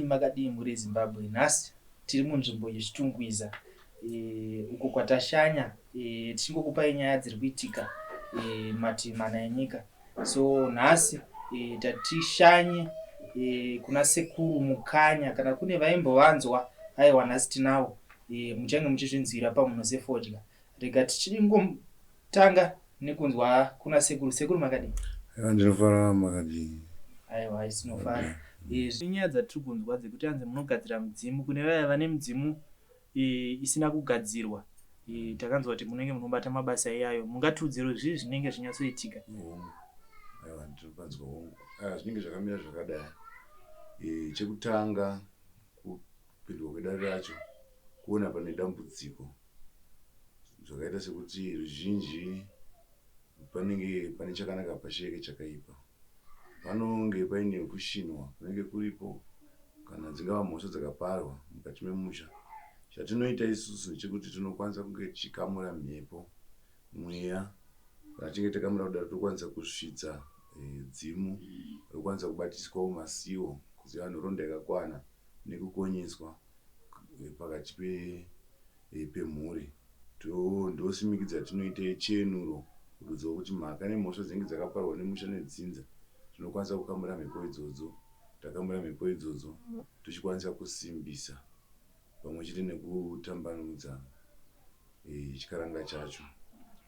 makadii muri Zimbabwe. Nhasi tiri munzvimbo yechitungwiza uko kwatashanya tichingokupai nyaya dziri kuitika mativi mana enyika. So nhasi tatishanye kuna sekuru mukanya, kana kune vaimbovanzwa aiwa nhasi tinavo muchange muchizvinzwira pamuno sefodya. Rega tichingotanga nekunzwa kuna sekuru makadii. Ndinofara makadii. Aiwa isinofara. Nyaya dzatiri kunzwa dzekuti hanzi munogadzira mudzimu kune vaya vane midzimu isina kugadzirwa. Takanzwa kuti munenge munobata mabasa iyayo. Mungatiudzire zvii zvinenge zvinyatsoitika? Aiwa ndinopanzwa hongu. Zvinenge zvakamira zvakadai. Chekutanga kupindwa kwedare racho kuona pane dambudziko zvakaita sekuti ruzhinji panenge pane chakanaka pasheke chakaipa. Panonge paine kushinwa kunenge kuripo kana dzingava mhosva dzakaparwa mukati memusha. Chatinoita isusu chekuti tinokwanisa kunge tichikamura mhepo, mweya. Kana tinge takamura kudaro tokwanisa kusvitsa dzimu rokwanisa kubatiswawo masiwo kuziva nhoroondo yakakwana nekukonyeswa pakati pemhuri. Ndosimikidza tinoita chenuro kurudzwa kuti mhaka nemhosva dzinenge dzakaparwa nemusha nedzinza tinokwanisa kukamura mhepo idzodzo. Takamura mhepo idzodzo tichikwanisa kusimbisa pamwe chete nekutambanudza chikaranga chacho.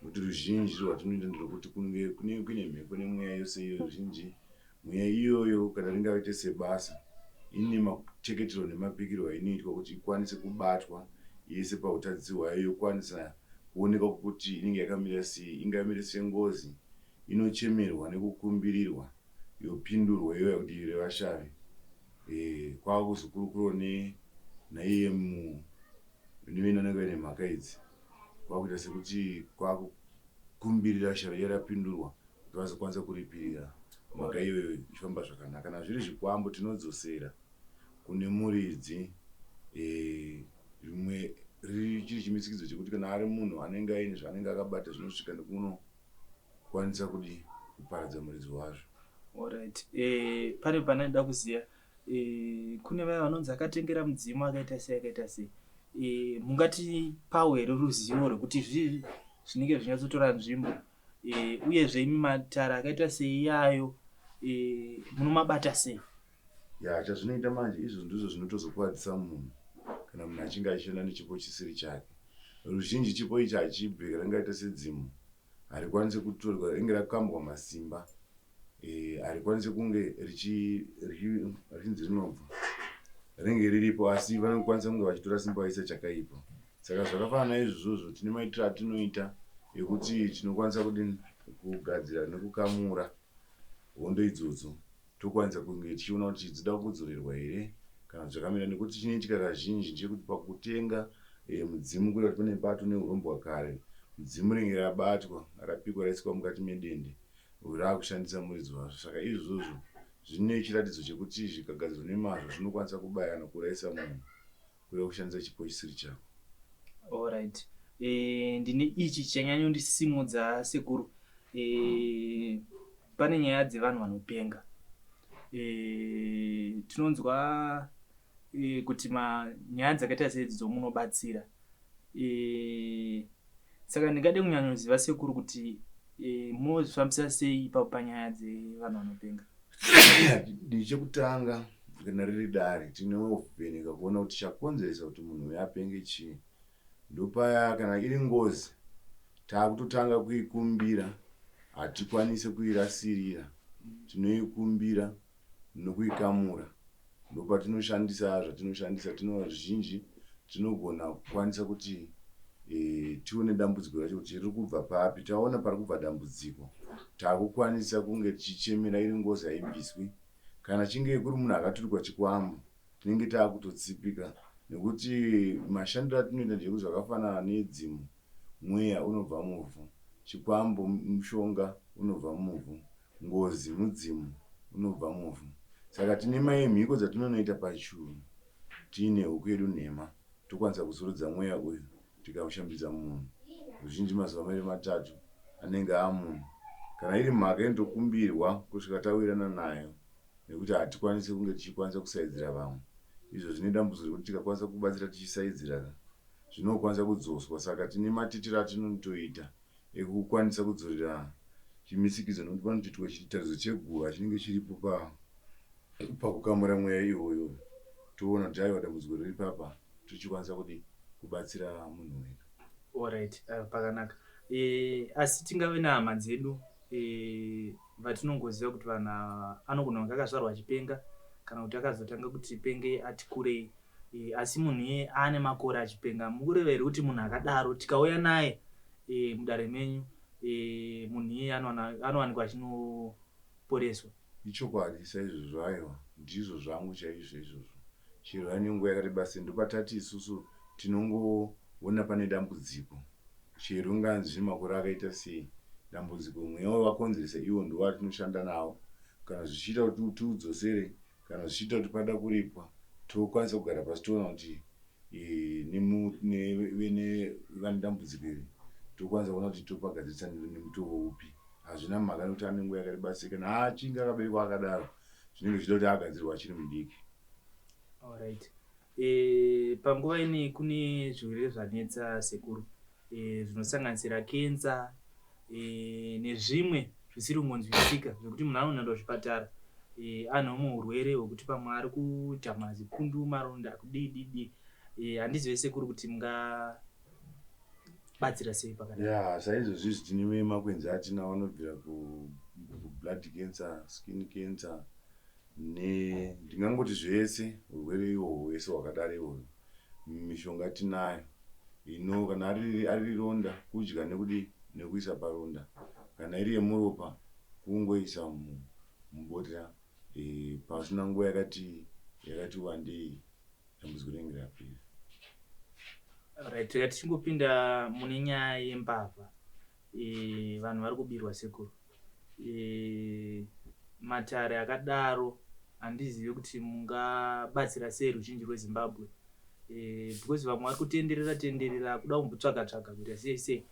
Kuti ruzhinji rwatinoita nderokuti kune mhepo nemweya yose iyo ruzhinji. Mweya iyoyo kana ringaite sebasa ine macheketero nemapikirwo ainoitwa kuti ikwanise kubatwa yese pautadzidzi hwayo, yokwanisa kuoneka kuti inenge yakamira sei. Ingamira sengozi, inochemerwa nekukumbirirwa, yopindurwa iyoyo kuti revashave. Kwakuzokurukuro naiye nevenanenge vaine mhaka idzi kwakuita sekuti kwakukumbirira shave yarapindurwa kuti vazokwanisa kuripirira mhaka iyoyo ichifamba zvakanaka. Kana zviri zvikwambo tinodzosera kune muridzi. Rimwe chiri chimitsikidzo chekuti kana ari munhu anenge aine zvaanenge akabata zvinosvika nekunokwanisa kuparadza muridzi wazvo. Alright. Pane panoda kuziya kune vaya vanonzi akatengera mudzimu akaita sei. Mungatipawo here ruzivo rwekuti zvii zvinenge zvinyatsotora nzvimbo uyezve matara akaita sei iyayo munomabata sei? Chazvinoita manje izvo ndizvo zvinotozokuwadzisa munhu kana munhu achinge achishanda nechipo chisiri chake. Ruzhinji chipo ichi hachibve rangaita sedzimu, harikwanisi kutorwa, ringe rakambwa masimba, harikwanisi kunge richinzi rinobva ringe riripo, asi vanokwanisa kunge vachitora simba vaisa chakaipa. Saka zvakafanana naizvozvo tine maitiro atinoita ekuti tinokwanisa kugadzira nekukamura hondo idzodzo tokwanisa kunge tichiona kuti dzida kudzorerwa here kana zvakamira. Nekuti chinoitika kazhinji ndechekuti pakutenga mudzimu kuita kuti pane bato neurombwa kare, mudzimu rinenge rabatwa rapikwa raiswa mukati medende raakushandisa muridzi wazvo. Saka izvozvo zvine chiratidzo chekuti zvikagadzirwa nemazvo zvinokwanisa kubaya nokurayisa munhu kuda kushandisa chipo chisiri chako. Alright. Ndine ichi chanyanyondisimudza sekuru. Pane nyaya dzevanhu vanopenga. Tinonzwa kuti nyaya dzakaita sedzidzo munobatsira. Saka ndingade kunyanyosiziva sekuru kuti munozvifambisa sei ipapo panyaya dzevanhu vanopenga. Chekutanga kana riri dare tinovheneka kuona kuti chakonzeresa kuti munhu uyu apenge chii. Ndopaya kana iri ngozi taakutotanga kuikumbira, hatikwanisi kuirasirira, tinoikumbira nokuikamura. Ndopatinoshandisa zvatinoshandisa. Ruzhinji tinogona kukwanisa kuti tione dambudziko racho kuti riri kubva papi. Taona pari kubva dambudziko, taakukwanisa kunge tichichemera iri ngozi haibviswi. Kana chinge kuri munhu akaturikwa chikwambo, tinenge taakutotsipika nekuti mashandiro atinoita ndekuti zvakafanana nedzimu. Mweya unobva muvhu, chikwambo mushonga unobva muvhu, ngozi mudzimu unobva muvhu. Saka tine mhiko dzatinonoita pachuru. Tiine huku yedu nhema tokwanisa kuzorodza mweya uyu tikaushambidza munhu. Ruzhinji mazuva maviri matatu anenge amunhu. Kana iri mhaka inotokumbirwa kusvika tawirana nayo, nekuti hatikwanisi kunge tichikwanisa kusaidzira vamwe. Izvo zvine dambudziko rekuti tikakwanisa kubatsira tichisaidzira zvinokwanisa kudzoswa. Saka tine matitiro atinotoita ekukwanisa kudzorera chimisikizo, nokuti panotoitwa chitarizo cheguva chinenge chiripo pakukamura mweya iyoyo. Toona kuti aiwa dambudziko riri papa, tichikwanisa kuti kubatsira munhu wega. Alright, pakanaka. Asi tingave nehama dzedu vatinongoziva kuti vanhu anogona kunge akazvarwa achipenga kana kuti akazotanga kuti penge ati kurei, asi munhu iye ane makore achipenga. Mukureveri kuti munhu akadaro tikauya naye mudare menyu, munhu iye anowanikwa achinoporeswa? Ichokwadi saizvozvo. Aiwa, ndizvo zvangu chaizvo izvozvo. Chero ane nguva yakareba sei, ndopatati isusu tinongoona pane dambudziko, chero unganzi zvine makore akaita sei, dambudziko mweya wavakonzeresa iwo ndo watinoshanda nawo. Kana zvichiita kuti tiudzosere, kana zvichiita kuti pada kuripwa, tokwanisa kugara pasi toona kuti vane dambudziko iri tokwanisa kuona kuti topagadzirisa nemutovo upi. Hazvina mhaka nekuti ane nguva yakareba sei, kana achinge akaberekwa akadaro zvinenge zvichida kuti agadzirwa achiri mudiki. Alright. Panguva ini kune zvirwere zvanetsa sekuru, zvinosanganisira kenza nezvimwe zvisiri kungonzwisika, zvekuti munhu anoenda kuzvipatara ane humwe urwere hwekuti pamwe ari kuita mazipundu, maronda kudii. Handizive sekuru kuti mungabatsira sei pakadaro. Saizvozvi tine makwenzi atinawo anobvira kublood cancer, skin cancer, ndingangoti zvese urwere ihwohwo hwese hwakadaro ihwohwo mishonga tinayo kana ari ronda kudya nekuisa paronda, kana iri yemuropa kungoisa mubotera pasina nguva yakati wandei dambudziko rinenge rapera. Alright, tichingopinda mune nyaya yembavha, vanhu vari kubirwa sekuru. Matare akadaro handizivi kuti mungabatsira sei ruzhinji rweZimbabwe, because vamwe vari kutenderera kuda kumbotsvaga kuita sei.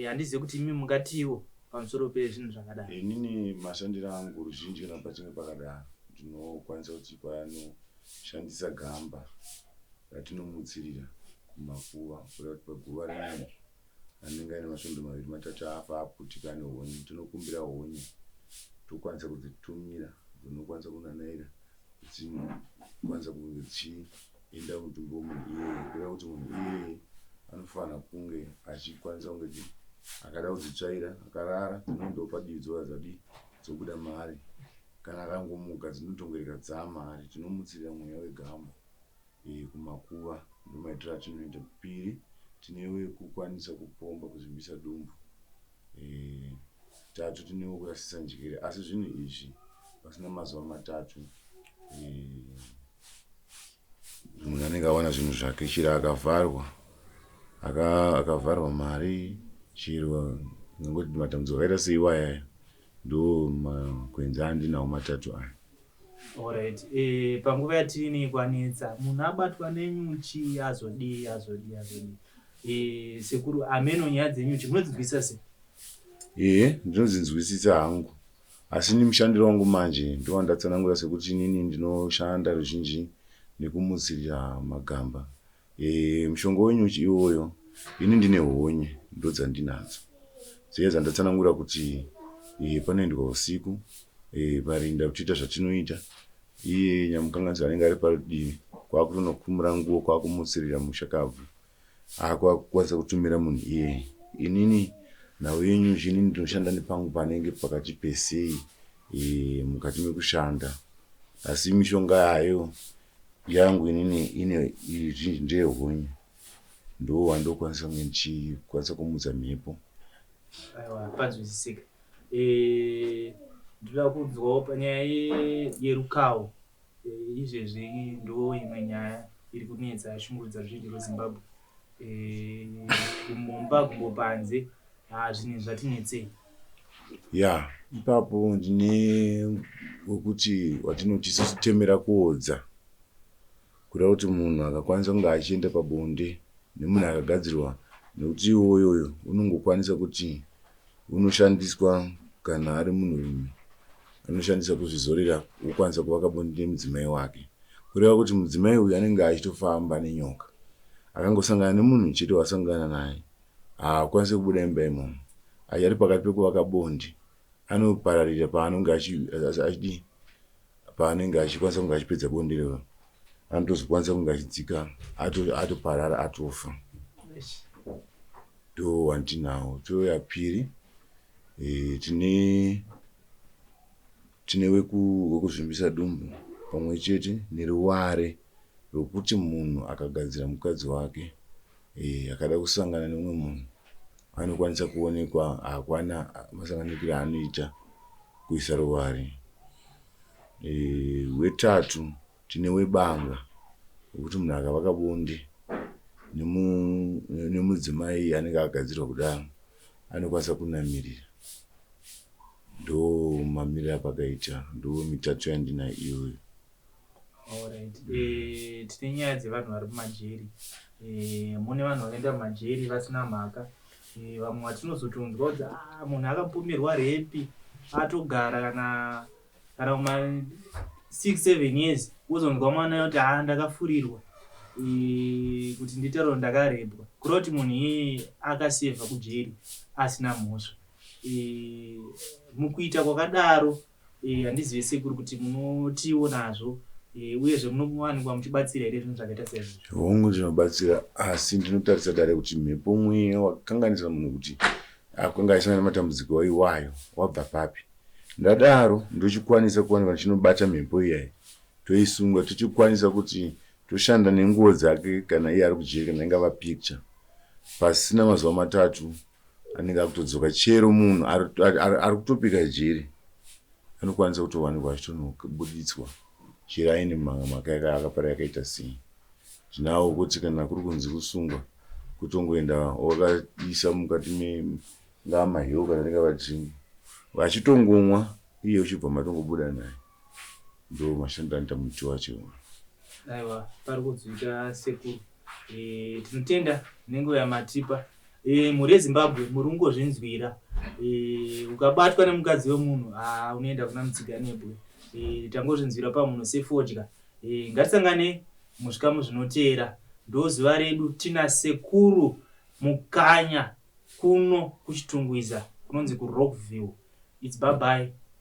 Handizivi kuti imi mungatiwo pamusoro pezvinhu zvakadaro. Inini mashandiro angu ruzhinji kana pachinge pakadaro ndinokwanisa kuti panoshandisa gamba ratinomutsirira kumakuva, kuda kuti paguva rimwe anenge aine masvondo 2-3 afa aputika nehonye, tinokumbira honye tokwanisa kudzitumira, dzinokwanisa kunanaira kwanisa kunge dzichienda mutumbi womunhu iyeye, kuda kuti munhu iyeye anofanira kunge achikwanisa kunge akada kudzitsvaira akarara dzinondopa didzo dzobuda mari, kana akangomuka dzinotongereka dzamari. Tinomutsirira mweya wegamba kumakuva, ndomaitiro atinoita. Piri, tinewe kukwanisa kupomba kuzvimbisa dumbu. Tatu, tinewe kurasisa njere. Asi zvinhu izvi pasina mazuva 3 munhu anenge awana zvinhu zvake, chero akavharwa mari, chero ngangoti matambudziko akaita seiwaya, ndo makwenzi andinawo 3 aya. Alright, panguva yatiri kwanetsa munhu abatwa nenyuchi azodii. Sekuru, ameno nyaya dzenyuchi munodzizwisisa sei? Ndinodzinzwisisa hangu, asi ni mushandiro wangu manje ndowandatsanangura sekuti inini ndinoshanda ruzhinji nekumutsirira magamba. Mushonga wenyuchi iwoyo ini ndine honye ndodzandinadzo, dziye dzandatsanangura kuti panoendwa usiku, parinda kuchiita zvatinoita, iye nyamukanganisi anenge ari parudivi kwakutonokumura nguo kwakumutsirira mushakabvu, kwakukwanisa kutumira munhu iyeye. Inini nhau yenyuchi inini ndinoshanda nepangu panenge pakati pesei mukati mekushanda, asi mishonga yayo yangu inini ine izhinji ndeyehonye, ndo wandokwanisa kunge ndichikwanisa kumutsa mhepo. Aiwa, panzwisisika. Ndoda kunzwawo panyaya yerukawo, izvezvi ndo imwe nyaya iri kunetsa yashungurudza ruzhinji rweZimbabwe. Kumumba kumbopanze zvinhu zvatinetsei. Ipapo ndine wekuti watinoti isusu temera kuodza, kuda kuti munhu akakwanisa kunge achienda pabonde nemunhu akagadzirwa, nekuti iwoyo unongokwanisa kuti unoshandiswa kana ari munhurume, anoshandisa kuzvizorera ukwanisa kuvaka bonde nemudzimai wake, kureva kuti mudzimai uyu anenge achitofamba nenyoka, akangosangana nemunhu chete wasangana naye haakwanisi kubuda imba imomo. Ari pakati pekuvaka bonde anopararira paanenge achikwanisa kunge achipedza bonde rero, anotozokwanisa kunge achidzika atoparara atofa. Ndo wandinawo. To yapiri tine wekuzvimbisa dumbu pamwe chete neruware rwokuti munhu akagadzira mukadzi wake akada kusangana nemumwe munhu anokwanisa kuonekwa hakwana masanganiriro anoita kuisa ruware. Wetatu tine webanga wekuti munhu akavaka bonde nemudzimai anenge agadzirwa kudaro anokwanisa kunamirira. Ndo mamiriro apakaita, ndo mitatu yandina iyoyo. Alright. Tine nyaya dzevanhu vari kumajeri. Mune vanhu vakaenda kumajeri vasina mhaka. Vamwe vatinozotonzwa kuti munhu akapomerwa repi atogara kana kuma 6-7 years wozonzwa mwana kuti ndakafurirwa kuti nditero ndakarepwa, kureva kuti munhu iyeye akasevha kujeri asina mhosva. Mukuita kwakadaro handizive sekuru kuti munotiwo nazvo uyezve munowanikwa muchibatsira here zvinhu zvakaita saizvozvo? Hongu zvinobatsira, asi ndinotarisa dare kuti mhepo mweya wakanganisa munhu kuti akanga aisangana nematambudziko iwayo wabva papi. Ndadaro ndochikwanisa kuwanikwa ndichinobata mhepo iyayi toisunga, tochikwanisa kuti toshanda nenguo dzake kana iye ari kujeri kana ingava picture. Pasina mazuva matatu anenge akutodzoka, chero munhu ari kutopika jeri anokwanisa kutowanikwa achitonobuditswa chero aine mhaka akapara yakaita sei. Zvinawo kuti kana kuri kunzi kusungwa kutongoenda wakaisa mukati mengava mahiyo kana ringava dzingi vachitongomwa iye uchibva matongobuda naye. Ndo mashandiro anoita muti wacho. Aiwa, pari kudzika sekuru. Tinotenda nenguva yamatipa. Muri yeZimbabwe muri kungozvinzwira. Ukabatwa nemukadzi wemunhu unoenda kuna Mutsiganebwe. Tangozvinzwira pamunhu sefodya. Ngatisangane muzvikamu zvinoteera. Ndo zuva redu tina sekuru mukanya kuno kuchitungwiza kunonzi kuRockville. It's bye bye.